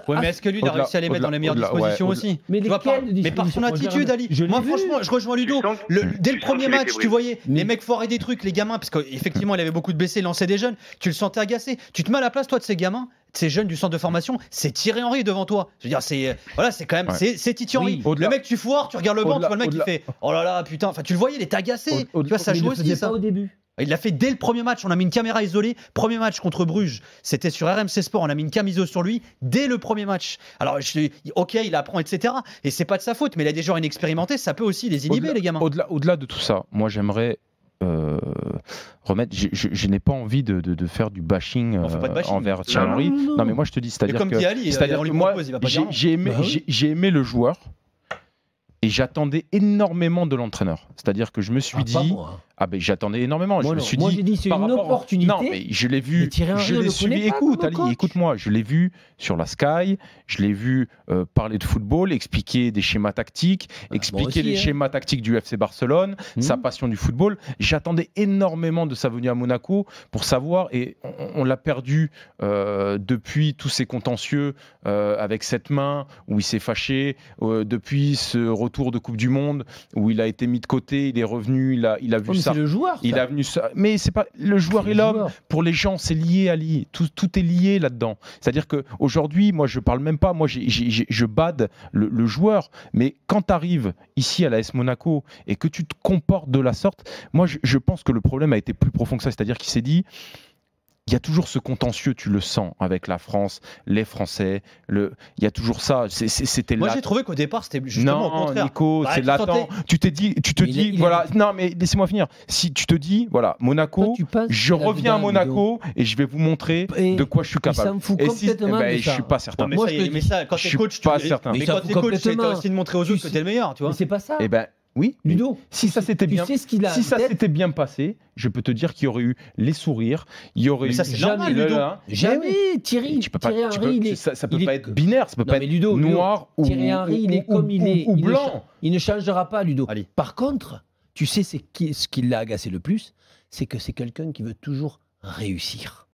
Ouais, mais est-ce que lui, il a réussi à les mettre dans les meilleures dispositions aussi? Mais par son attitude, Ali. Moi, franchement, je rejoins Ludo. Dès le premier match, tu voyais les mecs foirer des trucs, les gamins, parce qu'effectivement, il avait beaucoup de blessés, il lançait des jeunes. Tu le sentais agacé. Tu te mets à la place, toi, de ces gamins, de ces jeunes du centre de formation. C'est Thierry Henry devant toi. Je veux dire, c'est quand même, c'est Thierry Henry. Le mec, tu foires, tu regardes le banc, tu vois le mec qui fait oh là là, putain. Enfin, tu le voyais, il était agacé. Tu vois, ça joue aussi, ça. Au début. Il l'a fait dès le premier match. On a mis une caméra isolée. Premier match contre Bruges, c'était sur RMC Sport. On a mis une cam ISO sur lui dès le premier match. Alors, ok, il apprend, etc. Et c'est pas de sa faute, mais il a des joueurs inexpérimentés. Ça peut aussi les inhiber, les gamins. Au-delà de tout ça, moi, j'aimerais remettre. Je n'ai pas envie de faire du bashing, envers Thierry Henry. Non, mais moi, je te dis, c'est-à-dire comme que, dit Ali, moi, j'ai aimé le joueur. Et j'attendais énormément de l'entraîneur. C'est-à-dire que je me suis dit... j'attendais énormément. Moi, je me suis dit, j'ai dit c'est une opportunité. Non, mais je l'ai vu. Je l'ai suivi. Écoute, Ali, écoute-moi. Je l'ai vu sur la Sky. Je l'ai vu parler de football, expliquer des schémas tactiques, expliquer les schémas tactiques du FC Barcelone, sa passion du football. J'attendais énormément de sa venue à Monaco pour savoir. Et on l'a perdu depuis tous ces contentieux avec cette main où il s'est fâché, depuis ce retour de Coupe du Monde où il a été mis de côté, il est revenu, il a vu ça. C'est le joueur. Il a venu ça. Mais c'est pas le joueur et l'homme. Pour les gens, c'est lié, Ali. Tout est lié là-dedans. C'est-à-dire que aujourd'hui, moi, je parle même pas. Moi, je bade le joueur. Mais quand tu arrives ici à l'AS Monaco et que tu te comportes de la sorte, moi, je pense que le problème a été plus profond que ça. C'est-à-dire qu'il s'est dit. Il y a toujours ce contentieux, tu le sens, avec la France, les Français. Il y a toujours ça. C'était Moi, j'ai trouvé qu'au départ, c'était justement au contraire. Nico, c'est latent. Tu te dis, voilà. Non, mais laissez-moi finir. Si tu te dis, voilà, Monaco, je reviens à Monaco et je vais vous montrer de quoi je suis capable. Ça me fout complètement. Je suis pas certain. Mais ça, quand t'es coach, tu certain. Mais quand t'es coach, c'est aussi de montrer aux autres que t'es le meilleur, tu vois. Mais c'est pas ça. Eh ben. Oui, Ludo, si ça s'était bien passé, je peux te dire qu'il y aurait eu les sourires, il y aurait eu jamais Ludo. Jamais Thierry. Thierry Henry, ça peut pas être binaire, ça peut pas être noir ou Thierry Henry, il est comme il est, ou blanc. Il ne changera pas, Ludo. Par contre, tu sais ce qui l'a agacé le plus, c'est que c'est quelqu'un qui veut toujours réussir.